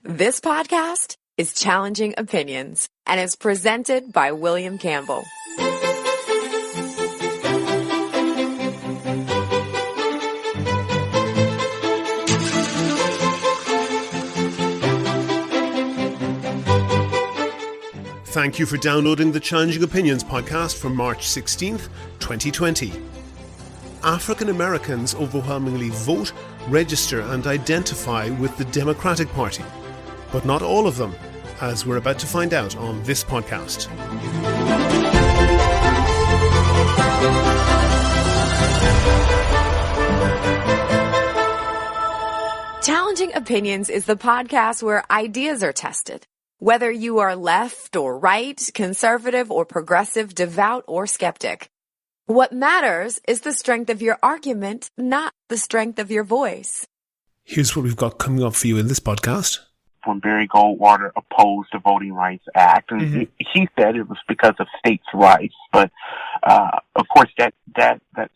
This podcast is Challenging Opinions and is presented by William Campbell. Thank you for downloading the Challenging Opinions podcast for March 16th, 2020. African Americans overwhelmingly vote, register and identify with the Democratic Party. But not all of them, as we're about to find out on this podcast. Challenging Opinions is the podcast where ideas are tested. Whether you are left or right, conservative or progressive, devout or skeptic. What matters is the strength of your argument, not the strength of your voice. Here's what we've got coming up for you in this podcast. When Barry Goldwater opposed the Voting Rights Act, and he said it was because of states' rights, but of course that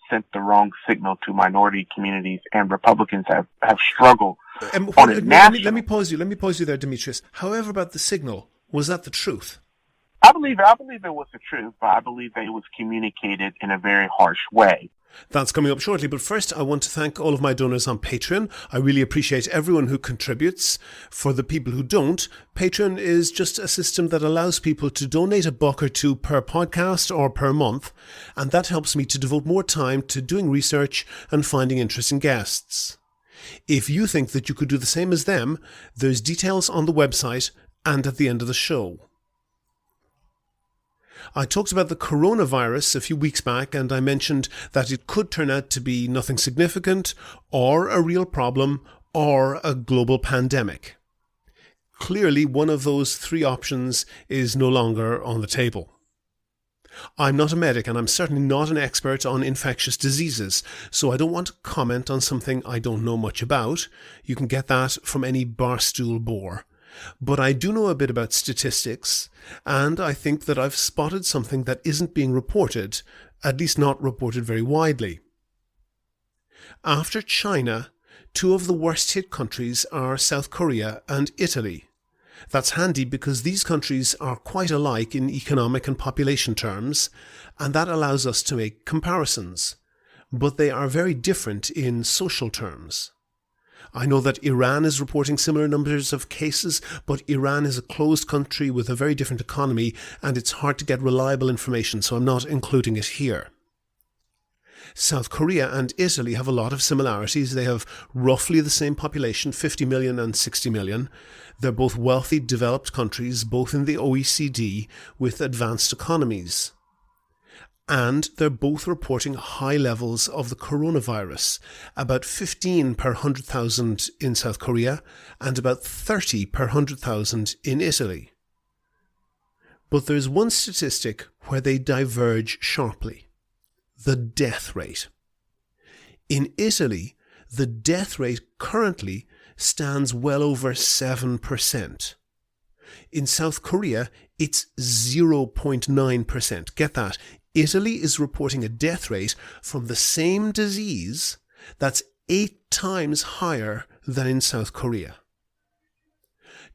sent the wrong signal to minority communities, and Republicans have struggled on a national. Let me pause you there, Demetrius. However, about the signal, was that the truth? I believe it was the truth, but I believe that it was communicated in a very harsh way. That's coming up shortly, but first I want to thank all of my donors on Patreon. I really appreciate everyone who contributes. For the people who don't, Patreon is just a system that allows people to donate $1 or $2 per podcast or per month, and that helps me to devote more time to doing research and finding interesting guests. If you think that you could do the same as them, there's details on the website and at the end of the show. I talked about the coronavirus a few weeks back, and I mentioned that it could turn out to be nothing significant, or a real problem, or a global pandemic. Clearly, one of those three options is no longer on the table. I'm not a medic, and I'm certainly not an expert on infectious diseases, so I don't want to comment on something I don't know much about. You can get that from any barstool bore. But I do know a bit about statistics, and I think that I've spotted something that isn't being reported, at least not reported very widely. After China, two of the worst hit countries are South Korea and Italy. That's handy because these countries are quite alike in economic and population terms, and that allows us to make comparisons. But they are very different in social terms. I know that Iran is reporting similar numbers of cases, but Iran is a closed country with a very different economy, and it's hard to get reliable information, so I'm not including it here. South Korea and Italy have a lot of similarities. They have roughly the same population, 50 million and 60 million. They're both wealthy, developed countries, both in the OECD, with advanced economies. And they're both reporting high levels of the coronavirus, about 15 per 100,000 in South Korea and about 30 per 100,000 in Italy. But there's one statistic where they diverge sharply: the death rate. In Italy, the death rate currently stands well over 7%. In South Korea, it's 0.9%. Get that. Italy is reporting a death rate from the same disease that's 8 times higher than in South Korea.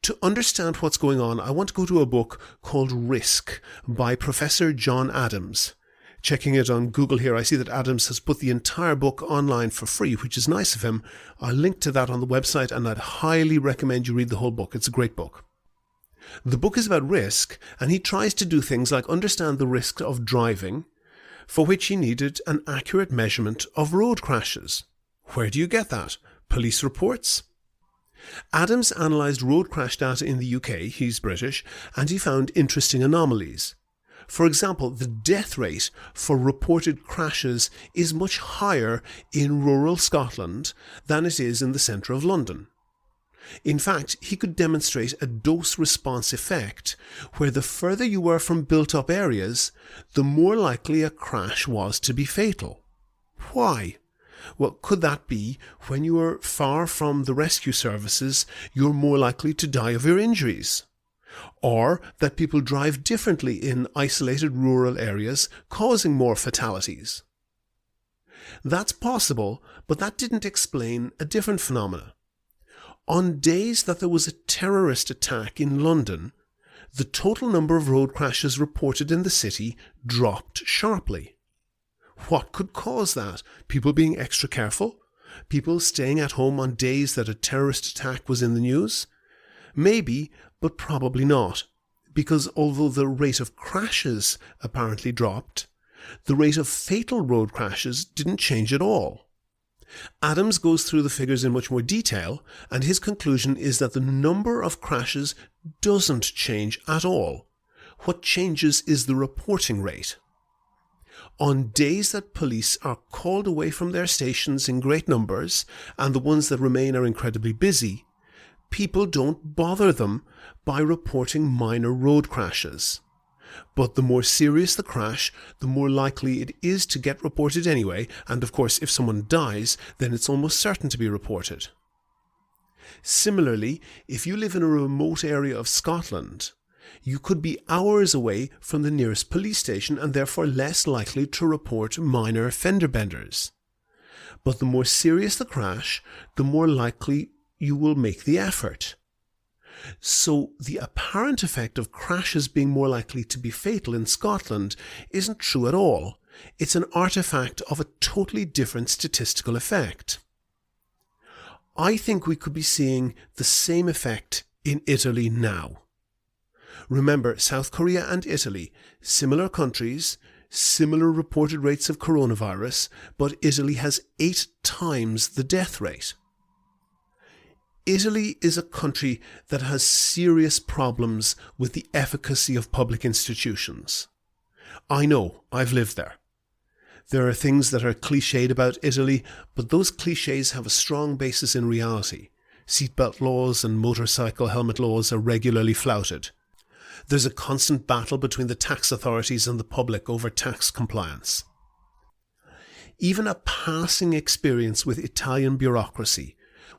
To understand what's going on, I want to go to a book called Risk by Professor John Adams. Checking it on Google here, I see that Adams has put the entire book online for free, which is nice of him. I'll link to that on the website, and I'd highly recommend you read the whole book. It's a great book. The book is about risk, and he tries to do things like understand the risk of driving, for which he needed an accurate measurement of road crashes. Where do you get that? Police reports? Adams analysed road crash data in the UK, he's British, and he found interesting anomalies. For example, the death rate for reported crashes is much higher in rural Scotland than it is in the centre of London. In fact, he could demonstrate a dose-response effect where the further you were from built-up areas, the more likely a crash was to be fatal. Why? Well, could that be when you are far from the rescue services, you're more likely to die of your injuries? Or that people drive differently in isolated rural areas, causing more fatalities? That's possible, but that didn't explain a different phenomenon. On days that there was a terrorist attack in London, the total number of road crashes reported in the city dropped sharply. What could cause that? People being extra careful? People staying at home on days that a terrorist attack was in the news? Maybe, but probably not, because although the rate of crashes apparently dropped, the rate of fatal road crashes didn't change at all. Adams goes through the figures in much more detail, and his conclusion is that the number of crashes doesn't change at all. What changes is the reporting rate. On days that police are called away from their stations in great numbers, and the ones that remain are incredibly busy, people don't bother them by reporting minor road crashes. But the more serious the crash, the more likely it is to get reported anyway, and of course if someone dies, then it's almost certain to be reported. Similarly, if you live in a remote area of Scotland, you could be hours away from the nearest police station and therefore less likely to report minor fender benders. But the more serious the crash, the more likely you will make the effort. So the apparent effect of crashes being more likely to be fatal in Scotland isn't true at all. It's an artifact of a totally different statistical effect. I think we could be seeing the same effect in Italy now. Remember, South Korea and Italy, similar countries, similar reported rates of coronavirus, but Italy has 8 times the death rate. Italy is a country that has serious problems with the efficacy of public institutions. I know, I've lived there. There are things that are cliched about Italy, but those cliches have a strong basis in reality. Seatbelt laws and motorcycle helmet laws are regularly flouted. There's a constant battle between the tax authorities and the public over tax compliance. Even a passing experience with Italian bureaucracy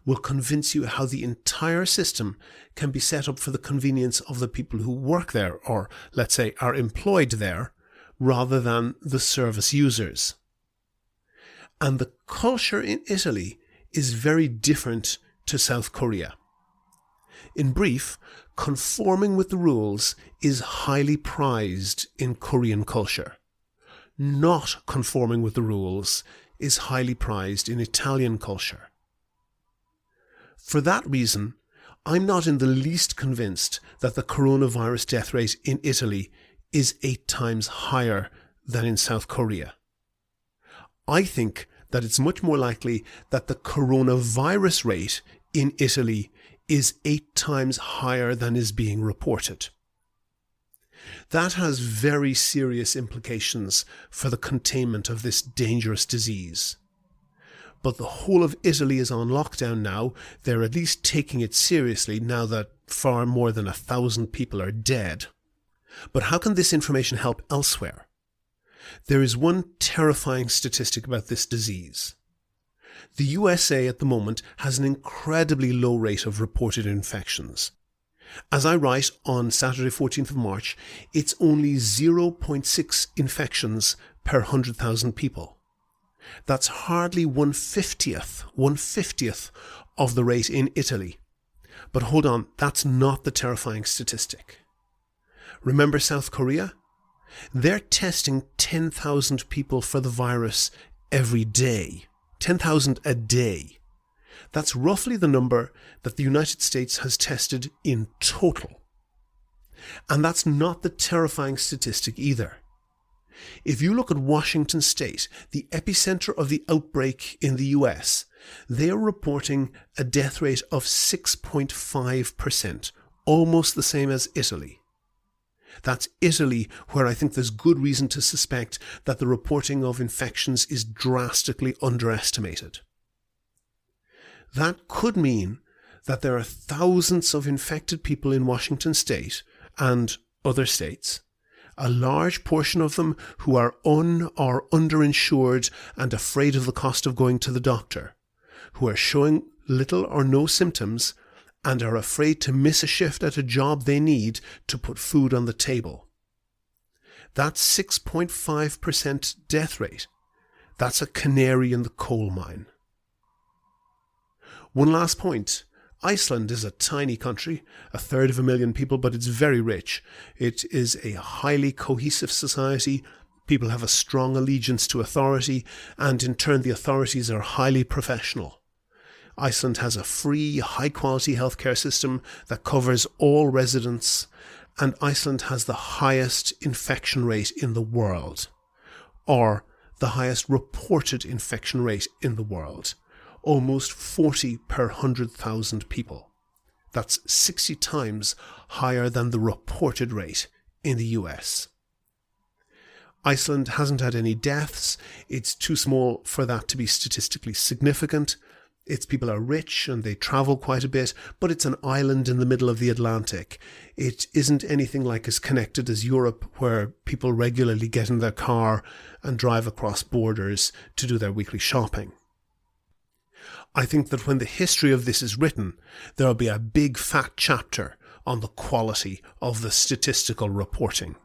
will convince you how the entire system can be set up for the convenience of the people who work there, or, let's say, are employed there, rather than the service users. And the culture in Italy is very different to South Korea. In brief, conforming with the rules is highly prized in Korean culture. Not conforming with the rules is highly prized in Italian culture. For that reason, I'm not in the least convinced that the coronavirus death rate in Italy is 8 times higher than in South Korea. I think that it's much more likely that the coronavirus rate in Italy is 8 times higher than is being reported. That has very serious implications for the containment of this dangerous disease. But the whole of Italy is on lockdown now. They're at least taking it seriously now that far more than 1,000 people are dead. But how can this information help elsewhere? There is one terrifying statistic about this disease. The USA at the moment has an incredibly low rate of reported infections. As I write on Saturday 14th of March, it's only 0.6 infections per 100,000 people. That's hardly 1/50th of the rate in Italy. But hold on, that's not the terrifying statistic. Remember South Korea? They're testing 10,000 people for the virus every day. 10,000 a day. That's roughly the number that the United States has tested in total. And that's not the terrifying statistic either. If you look at Washington State, the epicenter of the outbreak in the US, they are reporting a death rate of 6.5%, almost the same as Italy. That's Italy, where I think there's good reason to suspect that the reporting of infections is drastically underestimated. That could mean that there are thousands of infected people in Washington State and other states, a large portion of them who are or underinsured and afraid of the cost of going to the doctor, who are showing little or no symptoms and are afraid to miss a shift at a job they need to put food on the table. That 6.5% death rate, that's a canary in the coal mine. One last point. Iceland is a tiny country, 1/3 people, but it's very rich. It is a highly cohesive society. People have a strong allegiance to authority, and in turn the authorities are highly professional. Iceland has a free, high-quality healthcare system that covers all residents, and Iceland has the highest infection rate in the world, or the highest reported infection rate in the world. Almost 40 per 100,000 people. That's 60 times higher than the reported rate in the US. Iceland hasn't had any deaths. It's too small for that to be statistically significant. Its people are rich and they travel quite a bit, but it's an island in the middle of the Atlantic. It isn't anything like as connected as Europe, where people regularly get in their car and drive across borders to do their weekly shopping. I think that when the history of this is written, there will be a big fat chapter on the quality of the statistical reporting.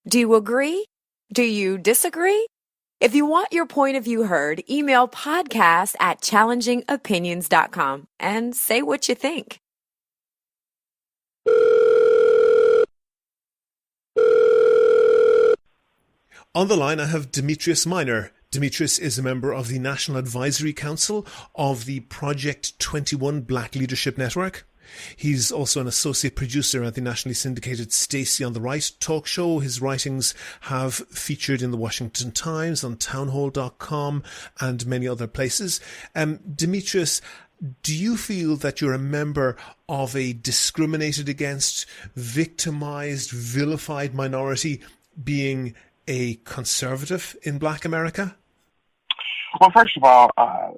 Do you agree? Do you disagree? If you want your point of view heard, email podcast@challengingopinions.com and say what you think. On the line, I have Demetrius Minor. Demetrius is a member of the National Advisory Council of the Project 21 Black Leadership Network. He's also an associate producer at the nationally syndicated Stacey on the Right talk show. His writings have featured in the Washington Times, on townhall.com, and many other places. Demetrius, do you feel that you're a member of a discriminated against, victimized, vilified minority, being a conservative in Black America? Well, first of all,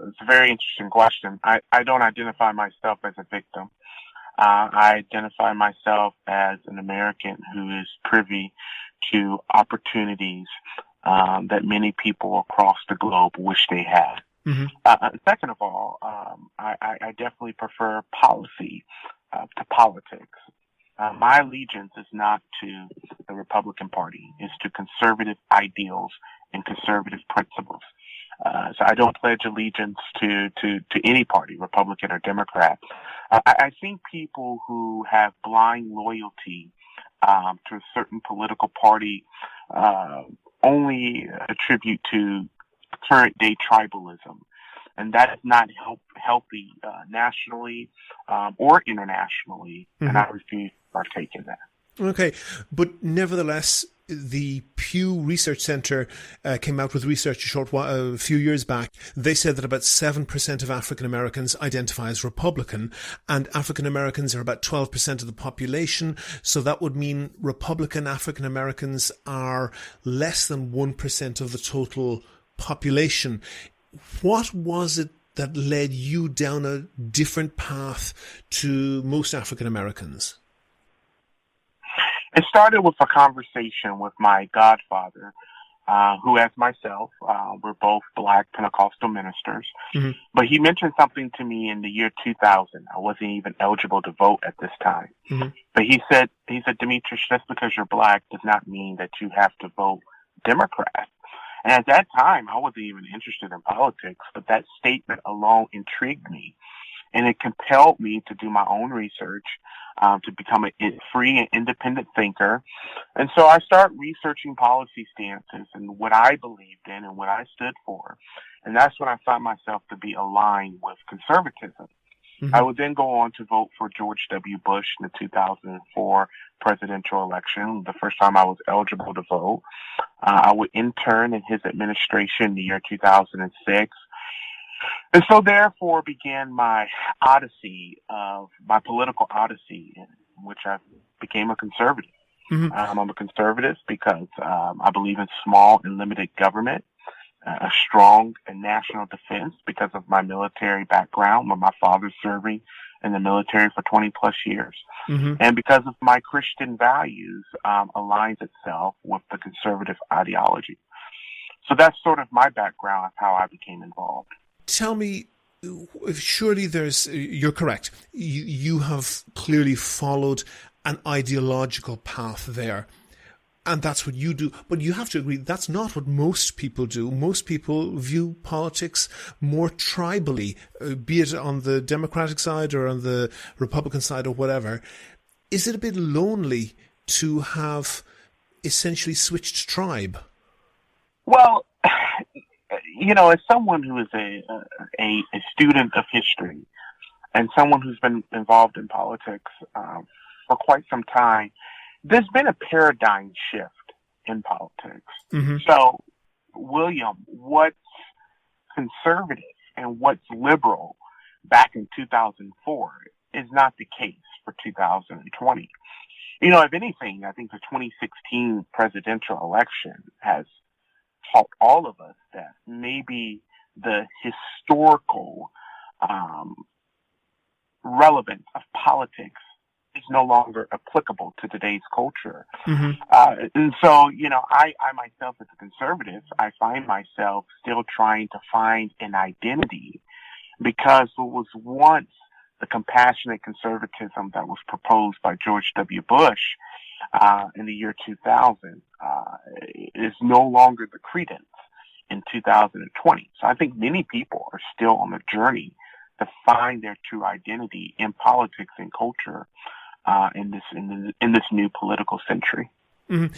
it's a very interesting question. I don't identify myself as a victim. I identify myself as an American who is privy to opportunities that many people across the globe wish they had. Mm-hmm. Second of all, I definitely prefer policy to politics. My allegiance is not to the Republican Party. It's to conservative ideals and conservative principles. So I don't pledge allegiance to any party, Republican or Democrat. I think people who have blind loyalty to a certain political party only attribute to current day tribalism. And that is not healthy nationally or internationally. Mm-hmm. And I refuse to partake in that. Okay. But nevertheless, the Pew Research Center came out with research a few years back. They said that about 7% of African Americans identify as Republican, and African Americans are about 12% of the population. So that would mean Republican African Americans are less than 1% of the total population. What was it that led you down a different path to most African Americans? It started with a conversation with my godfather, who, as myself, we're both Black Pentecostal ministers. Mm-hmm. But he mentioned something to me in the year 2000. I wasn't even eligible to vote at this time. Mm-hmm. But he said, Demetrius, just because you're Black does not mean that you have to vote Democrat. And at that time, I wasn't even interested in politics, but that statement alone intrigued me. And it compelled me to do my own research, to become a free and independent thinker. And so I started researching policy stances and what I believed in and what I stood for. And that's when I found myself to be aligned with conservatism. Mm-hmm. I would then go on to vote for George W. Bush in the 2004 presidential election, the first time I was eligible to vote. I would intern in his administration in the year 2006. And so therefore began my political odyssey, in which I became a conservative. Mm-hmm. I'm a conservative because I believe in small and limited government, a strong and national defense because of my military background, with my father serving in the military for 20 plus years. Mm-hmm. And because of my Christian values, aligns itself with the conservative ideology. So that's sort of my background of how I became involved. Tell me, surely you're correct. You have clearly followed an ideological path there. And that's what you do. But you have to agree, that's not what most people do. Most people view politics more tribally, be it on the Democratic side or on the Republican side or whatever. Is it a bit lonely to have essentially switched tribe? Well, as someone who is a student of history and someone who's been involved in politics for quite some time, there's been a paradigm shift in politics. Mm-hmm. So, William, what's conservative and what's liberal back in 2004 is not the case for 2020. If anything, I think the 2016 presidential election has taught all of us that maybe the historical relevance of politics is no longer applicable to today's culture. Mm-hmm. And so, I myself as a conservative, I find myself still trying to find an identity, because what was once the compassionate conservatism that was proposed by George W. Bush in the year 2000 is no longer the credence in 2020. So I think many people are still on the journey to find their true identity in politics and culture in this new political century. Mm-hmm.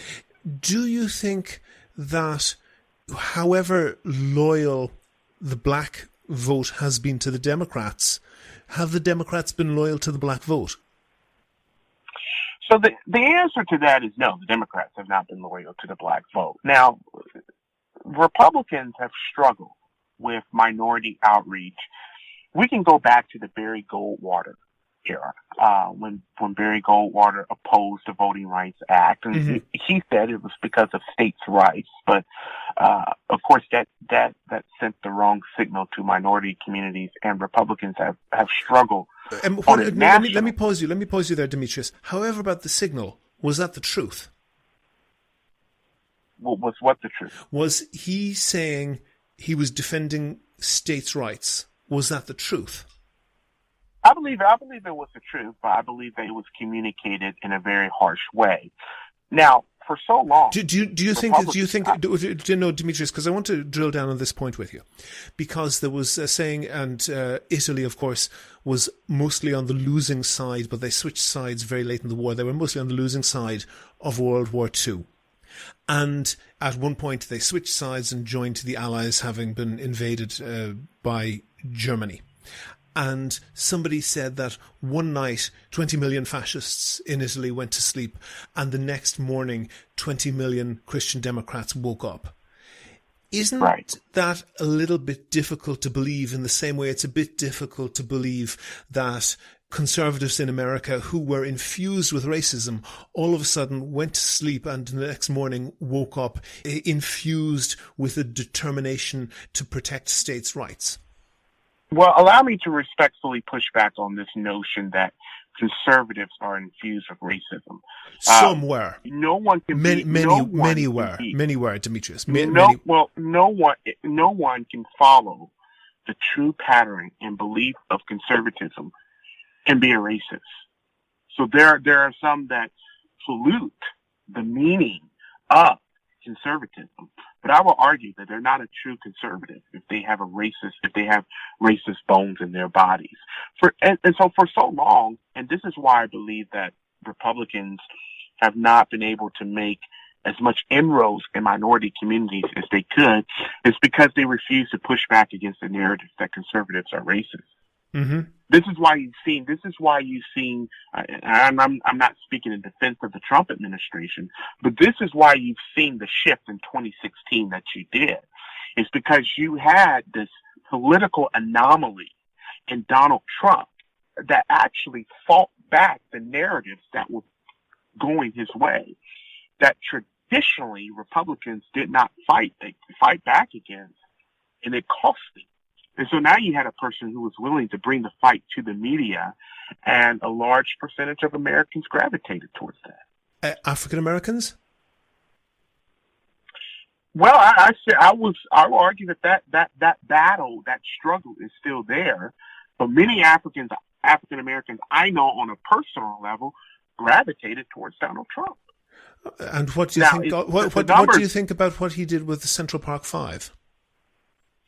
Do you think that, however loyal the black vote has been to the Democrats, have the Democrats been loyal to the black vote? So the answer to that is no. The Democrats have not been loyal to the black vote. Now, Republicans have struggled with minority outreach. We can go back to the Barry Goldwater era, when Barry Goldwater opposed the Voting Rights Act, and mm-hmm. he said it was because of states' rights. But of course, that sent the wrong signal to minority communities, and Republicans have struggled. Let me pause you. Let me pause you there, Demetrius. However, about the signal, was that the truth? Was what the truth? Was he saying he was defending states' rights? Was that the truth? I believe it was the truth, but I believe that it was communicated in a very harsh way. Now, for so long, do you think Demetrius? Because I want to drill down on this point with you, because there was a saying, and Italy, of course, was mostly on the losing side, but they switched sides very late in the war. They were mostly on the losing side of World War II. And at one point, they switched sides and joined the Allies, having been invaded by Germany. And somebody said that one night 20 million fascists in Italy went to sleep, and the next morning 20 million Christian Democrats woke up. Isn't that a little bit difficult to believe, in the same way it's a bit difficult to believe that conservatives in America who were infused with racism all of a sudden went to sleep and the next morning woke up infused with a determination to protect states' rights? Well, allow me to respectfully push back on this notion that conservatives are infused with racism. Some were. No one can. Many were, Demetrius. No one can follow the true pattern and belief of conservatism and be a racist. So there are some that pollute the meaning of conservatism. But I will argue that they're not a true conservative if they have racist bones in their bodies. So for so long, and this is why I believe that Republicans have not been able to make as much inroads in minority communities as they could, is because they refuse to push back against the narrative that conservatives are racist. Mm-hmm. This is why you've seen, and I'm not speaking in defense of the Trump administration, but this is why you've seen the shift in 2016 that you did. It's because you had this political anomaly in Donald Trump that actually fought back the narratives that were going his way, that traditionally Republicans did not fight back against, and it cost them. And so now you had a person who was willing to bring the fight to the media, and a large percentage of Americans gravitated towards that. African Americans? Well, I will argue that battle, that struggle is still there, but many African Americans I know on a personal level gravitated towards Donald Trump. And what do you Now, think? What do you think about what he did with the Central Park Five?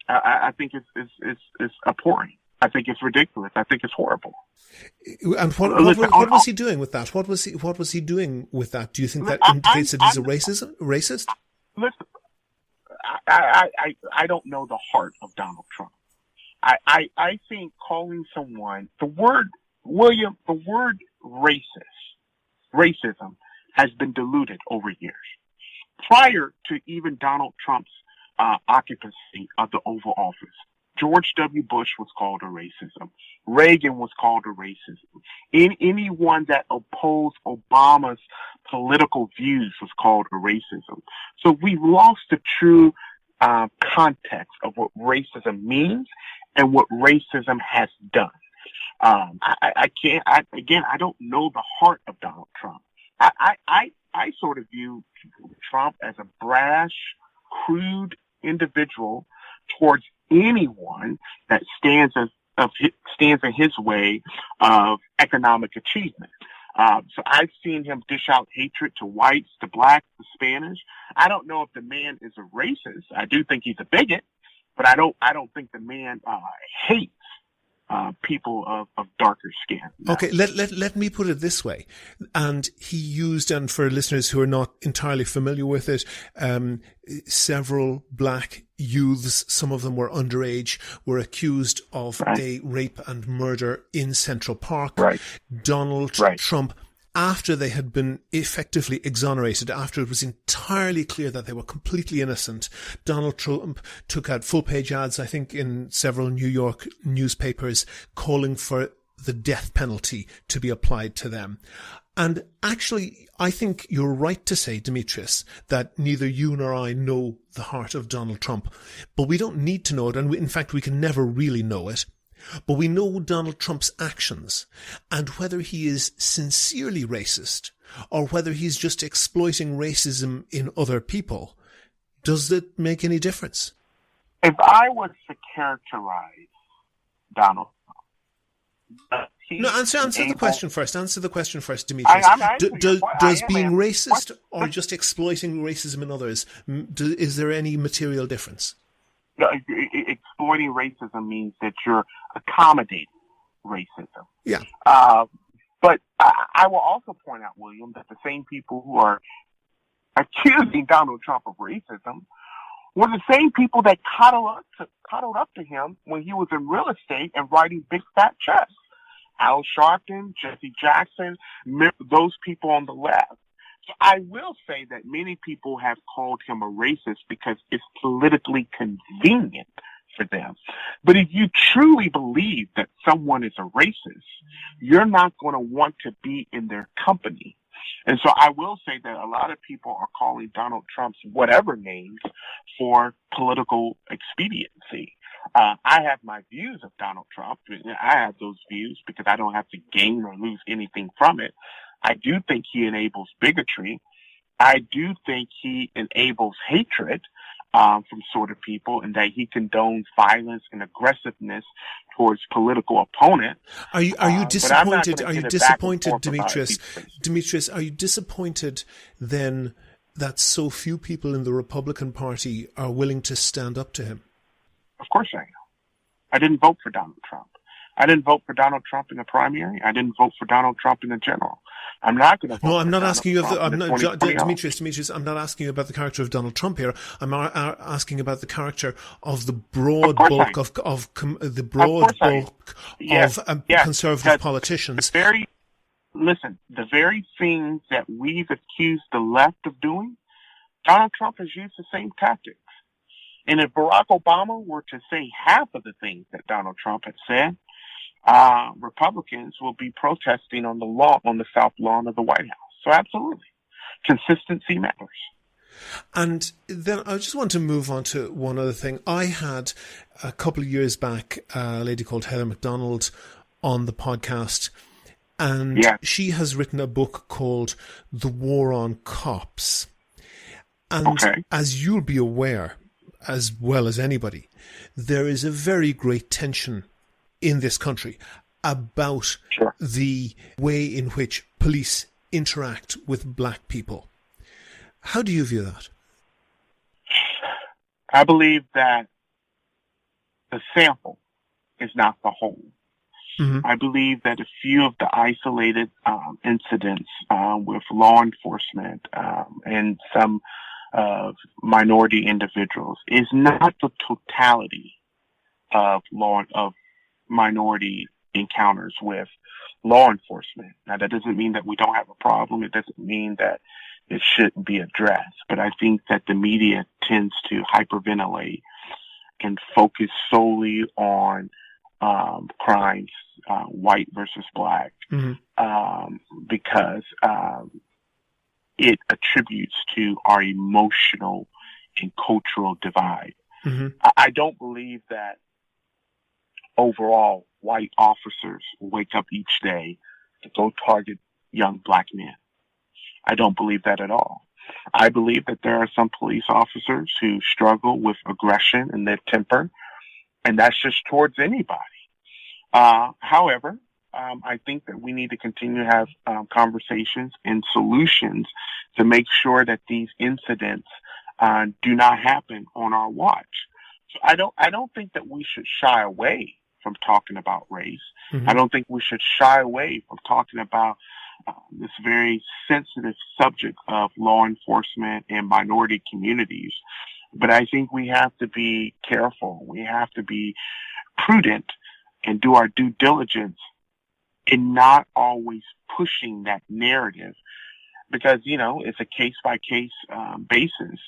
I think it's abhorrent. I think it's ridiculous. I think it's horrible. And what was he doing with that? What was he doing with that? Do you think that indicates that he's a racist? Listen, I don't know the heart of Donald Trump. I think calling someone the word racism has been diluted over years. Prior to even Donald Trump's occupancy of the Oval Office, George W. Bush was called a racism. Reagan was called a racism. Anyone that opposed Obama's political views was called a racism. So we've lost the true context of what racism means and what racism has done. I don't know the heart of Donald Trump. I sort of view Trump as a brash, crude individual towards anyone that stands in his way of economic achievement. So I've seen him dish out hatred to whites, to blacks, to Spanish. I don't know if the man is a racist. I do think he's a bigot, but I don't think the man hates people of darker skin. No. Okay, let me put it this way. And he used, and for listeners who are not entirely familiar with it, several black youths, some of them were underage, were accused of a rape and murder in Central Park. Right. Donald Trump, after they had been effectively exonerated, after it was entirely clear that they were completely innocent, Donald Trump took out full-page ads, I think, in several New York newspapers, calling for the death penalty to be applied to them. And actually, I think you're right to say, Demetrius, that neither you nor I know the heart of Donald Trump. But we don't need to know it, and in fact, we can never really know it. But we know Donald Trump's actions, and whether he is sincerely racist or whether he's just exploiting racism in other people. Does it make any difference? If I was to characterize Donald Trump, answer the question first. Answer the question first, Demetrius. Does being racist or just exploiting racism in others, is there any material difference? No, exploiting racism means that you're accommodating racism. Yeah. But I will also point out, William, that the same people who are accusing Donald Trump of racism were the same people that cuddled up to him when he was in real estate and writing big fat checks. Al Sharpton, Jesse Jackson, those people on the left. So I will say that many people have called him a racist because it's politically convenient for them. But if you truly believe that someone is a racist, you're not going to want to be in their company. And so I will say that a lot of people are calling Donald Trump's whatever names for political expediency. I have my views of Donald Trump. I have those views because I don't have to gain or lose anything from it. I do think he enables bigotry. I do think he enables hatred from sort of people, and that he condones violence and aggressiveness towards political opponents. Are you disappointed? Are you disappointed, Demetrius? Demetrius, are you disappointed then that so few people in the Republican Party are willing to stand up to him? Of course I am. I didn't vote for Donald Trump. I didn't vote for Donald Trump in the primary. I didn't vote for Donald Trump in the general. I'm not going to vote. No, I'm not asking you. Demetrius. I'm not asking you about the character of Donald Trump here. I'm asking about the character of the broad bulk of conservative politicians. The very things that we've accused the left of doing, Donald Trump has used the same tactics. And if Barack Obama were to say half of the things that Donald Trump had said, Republicans will be protesting on the South Lawn of the White House. So absolutely. Consistency matters. And then I just want to move on to one other thing. I had a couple of years back a lady called Heather McDonald on the podcast, and she has written a book called The War on Cops. And as you'll be aware, as well as anybody, there is a very great tension in this country about the way in which police interact with black people. How do you view that? I believe that the sample is not the whole. Mm-hmm. I believe that a few of the isolated incidents with law enforcement and some minority individuals is not the totality of minority encounters with law enforcement. Now, that doesn't mean that we don't have a problem. It doesn't mean that it shouldn't be addressed. But I think that the media tends to hyperventilate and focus solely on crimes, white versus black, because it attributes to our emotional and cultural divide. Mm-hmm. I don't believe that overall white officers wake up each day to go target young black men. I don't believe that at all. I believe that there are some police officers who struggle with aggression and their temper, and that's just towards anybody. However, I think that we need to continue to have conversations and solutions to make sure that these incidents do not happen on our watch. So I don't think that we should shy away from talking about race. Mm-hmm. I don't think we should shy away from talking about this very sensitive subject of law enforcement and minority communities. But I think we have to be careful. We have to be prudent and do our due diligence in not always pushing that narrative, because, it's a case-by-case basis.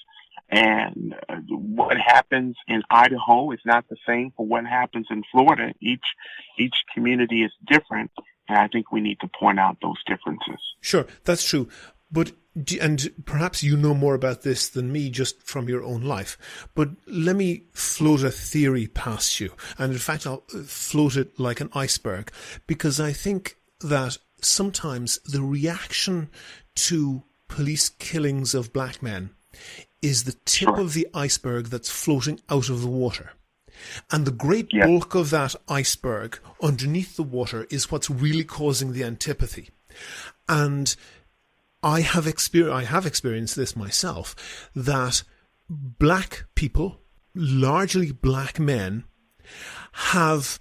And what happens in Idaho is not the same for what happens in Florida. Each community is different, and I think we need to point out those differences. Sure, that's true. But, and perhaps you know more about this than me just from your own life, but let me float a theory past you. And in fact, I'll float it like an iceberg, because I think that sometimes the reaction to police killings of black men is the tip of the iceberg that's floating out of the water. And the great bulk of that iceberg underneath the water is what's really causing the antipathy. And I have experienced this myself, that black people, largely black men, have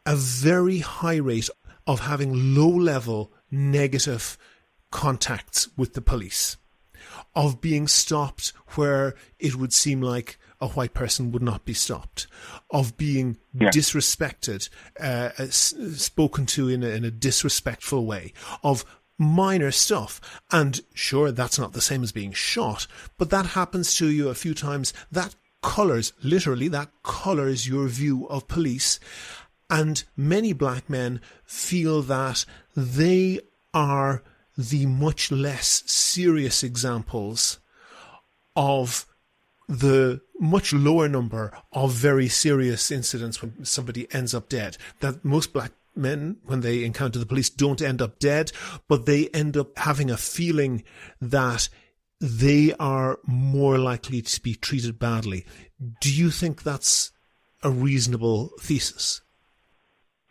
a very high rate of having low-level negative contacts with the police, of being stopped where it would seem like a white person would not be stopped, of being disrespected, spoken to in a disrespectful way, of minor stuff. And sure, that's not the same as being shot, but that happens to you a few times. That colours your view of police. And many black men feel that they are the much less serious examples of the much lower number of very serious incidents when somebody ends up dead. That most black men, when they encounter the police, don't end up dead, but they end up having a feeling that they are more likely to be treated badly. Do you think that's a reasonable thesis?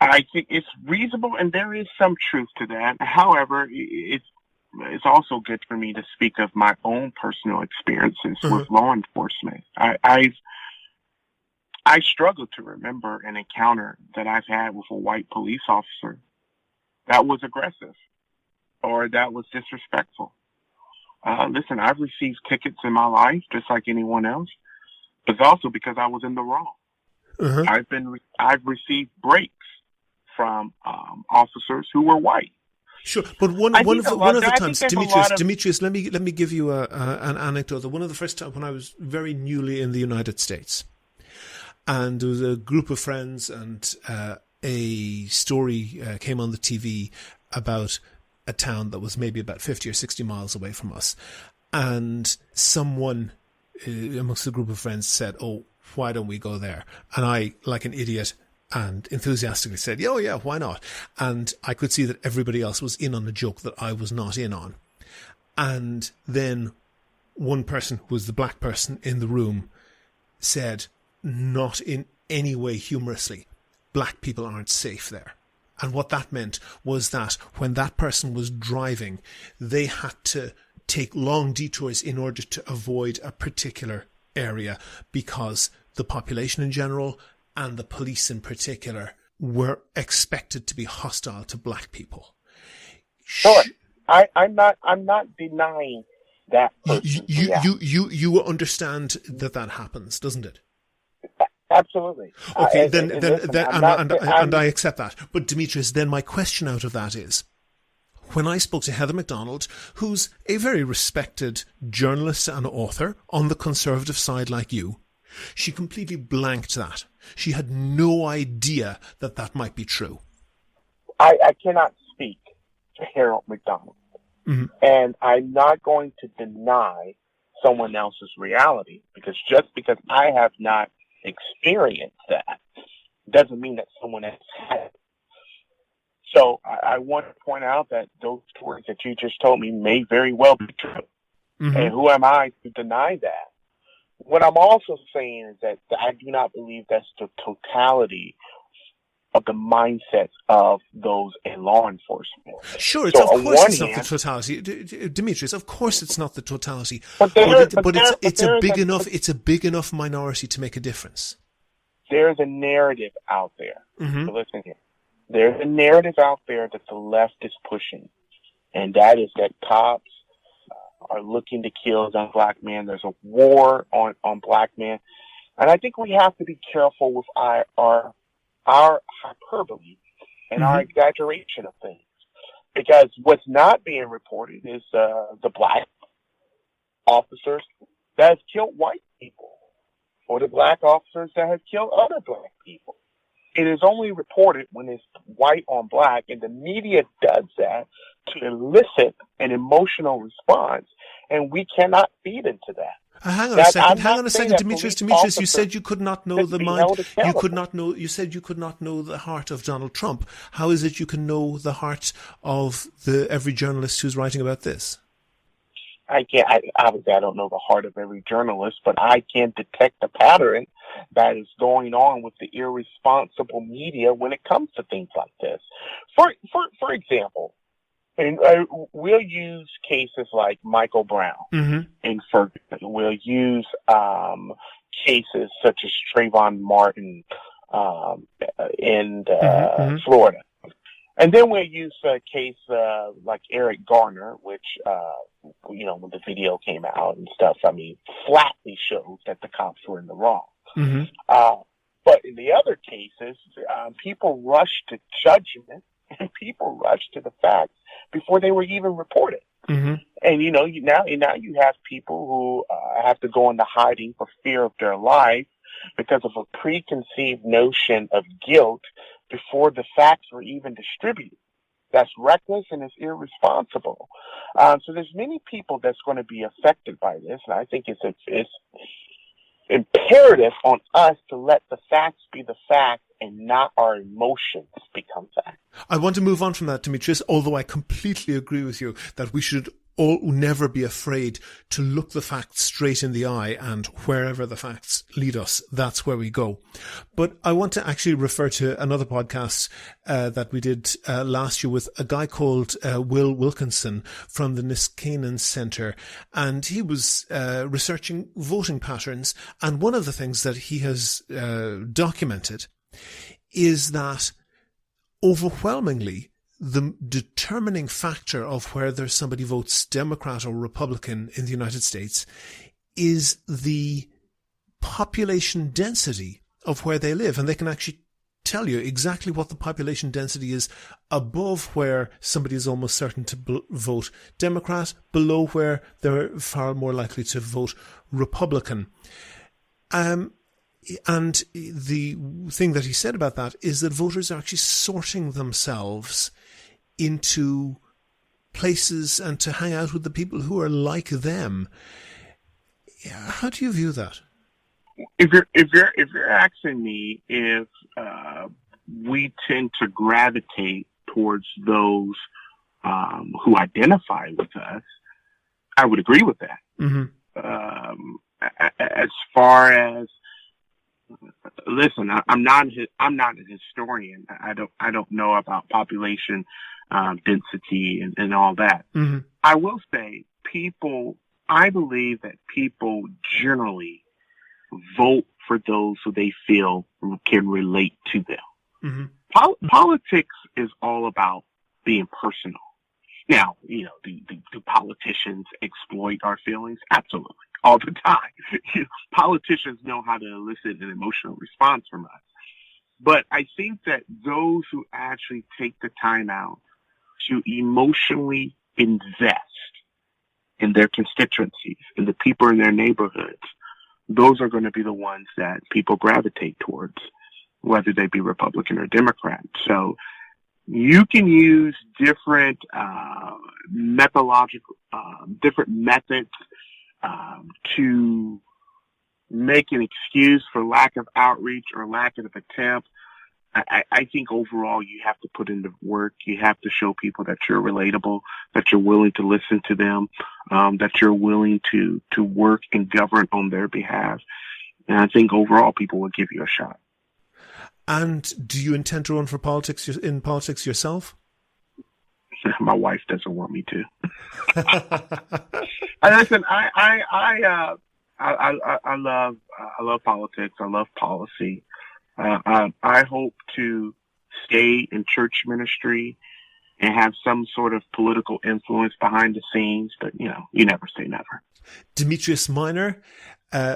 I think it's reasonable, and there is some truth to that. However, it's also good for me to speak of my own personal experiences with law enforcement. I struggle to remember an encounter that I've had with a white police officer that was aggressive or that was disrespectful. Listen, I've received tickets in my life just like anyone else, but it's also because I was in the wrong. I've received breaks from officers who were white. Sure, but one of the times, Demetrius, let me give you an anecdote. One of the first times when I was very newly in the United States, and there was a group of friends, and a story came on the TV about a town that was maybe about 50 or 60 miles away from us, and someone amongst the group of friends said, "Oh, why don't we go there?" And I, like an idiot, and enthusiastically said, "Oh yeah, why not?" And I could see that everybody else was in on the joke that I was not in on. And then one person, who was the black person in the room, said, not in any way humorously, "Black people aren't safe there." And what that meant was that when that person was driving, they had to take long detours in order to avoid a particular area because the population in general and the police in particular were expected to be hostile to black people. Sure. I'm not denying that person's reality. You understand that happens, doesn't it? Absolutely. Okay, and I accept that. But Demetrius, then my question out of that is, when I spoke to Heather MacDonald, who's a very respected journalist and author on the conservative side like you, she completely blanked that. She had no idea that might be true. I cannot speak to Harold MacDonald. Mm-hmm. And I'm not going to deny someone else's reality, because just because I have not experienced that doesn't mean that someone else has. So I want to point out that those stories that you just told me may very well be true. Mm-hmm. And who am I to deny that? What I'm also saying is that I do not believe that's the totality of the mindsets of those in law enforcement. Sure, of course it's not the totality, Demetrius. Of course, it's not the totality, but it's a big enough minority to make a difference. There's a narrative out there. Mm-hmm. So listen here. There's a narrative out there that the left is pushing, and that is that cops are looking to kill young black men. There's a war on black men, and I think we have to be careful with our hyperbole and our exaggeration of things, because what's not being reported is the black officers that have killed white people, or the black officers that have killed other black people. It is only reported when it's white on black, and the media does that to elicit an emotional response, and we cannot feed into that. Hang on a second, Demetrius. You said you could not know the mind. You said you could not know the heart of Donald Trump. How is it you can know the heart of every journalist who's writing about this? Obviously, I don't know the heart of every journalist, but I can detect the pattern that is going on with the irresponsible media when it comes to things like this. For example, and we'll use cases like Michael Brown in Ferguson. We'll use cases such as Trayvon Martin in Florida. And then we'll use a case like Eric Garner, which, when the video came out and stuff, flatly shows that the cops were in the wrong. Mm-hmm. But in the other cases, people rush to judgment and people rush to the facts before they were even reported. Mm-hmm. And now you have people who have to go into hiding for fear of their life because of a preconceived notion of guilt before the facts were even distributed. That's reckless and it's irresponsible. So there's many people that's going to be affected by this, and I think it's imperative on us to let the facts be the facts and not our emotions become facts. I want to move on from that, Demetrius, although I completely agree with you that we should never be afraid to look the facts straight in the eye, and wherever the facts lead us, that's where we go. But I want to actually refer to another podcast that we did last year with a guy called Will Wilkinson from the Niskanen Center, and he was researching voting patterns, and one of the things that he has documented is that overwhelmingly the determining factor of whether somebody votes Democrat or Republican in the United States is the population density of where they live. And they can actually tell you exactly what the population density is above where somebody is almost certain to vote Democrat, below where they're far more likely to vote Republican. And the thing that he said about that is that voters are actually sorting themselves into places and to hang out with the people who are like them. How do you view that? If you're asking me if we tend to gravitate towards those who identify with us, I would agree with that. Mm-hmm. As far as listen, I'm not a historian. I don't know about population density and all that. Mm-hmm. I will say I believe that people generally vote for those who they feel can relate to them. Mm-hmm. Politics is all about being personal. Now, do politicians exploit our feelings? Absolutely. All the time. Politicians know how to elicit an emotional response from us. But I think that those who actually take the time out to emotionally invest in their constituencies, in the people in their neighborhoods, those are going to be the ones that people gravitate towards, whether they be Republican or Democrat. So you can use different different methods to make an excuse for lack of outreach or lack of attempt. I think overall you have to put in the work. You have to show people that you're relatable, that you're willing to listen to them, that you're willing to work and govern on their behalf. And I think overall people will give you a shot. And do you intend to run for politics yourself? My wife doesn't want me to. Listen, I love politics. I love policy. I hope to stay in church ministry and have some sort of political influence behind the scenes, but you never say never. Demetrius Minor,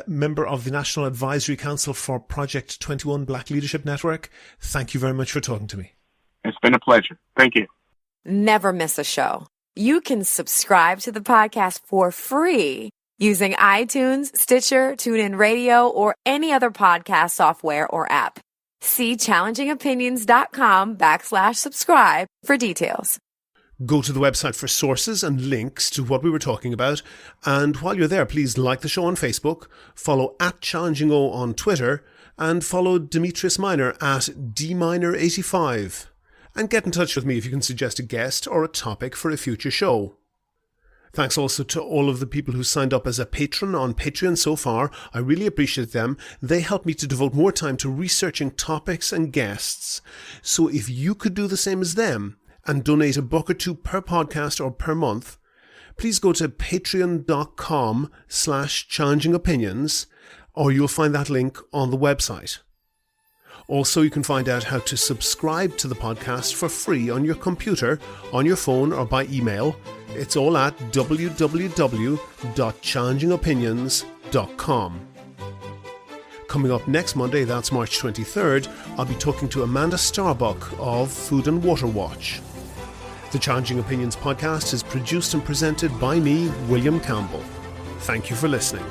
member of the National Advisory Council for Project 21 Black Leadership Network. Thank you very much for talking to me. It's been a pleasure. Thank you. Never miss a show. You can subscribe to the podcast for free using iTunes, Stitcher, TuneIn Radio, or any other podcast software or app. See challengingopinions.com/subscribe for details. Go to the website for sources and links to what we were talking about. And while you're there, please like the show on Facebook, follow @ChallengingO on Twitter, and follow Demetrius Minor @DMinor85. And get in touch with me if you can suggest a guest or a topic for a future show. Thanks also to all of the people who signed up as a patron on Patreon so far. I really appreciate them. They help me to devote more time to researching topics and guests. So if you could do the same as them and donate $1 or $2 per podcast or per month, please go to patreon.com/challengingopinions, or you'll find that link on the website. Also, you can find out how to subscribe to the podcast for free on your computer, on your phone, or by email. It's all at www.challengingopinions.com. Coming up next Monday, that's March 23rd, I'll be talking to Amanda Starbuck of Food and Water Watch. The Challenging Opinions podcast is produced and presented by me, William Campbell. Thank you for listening.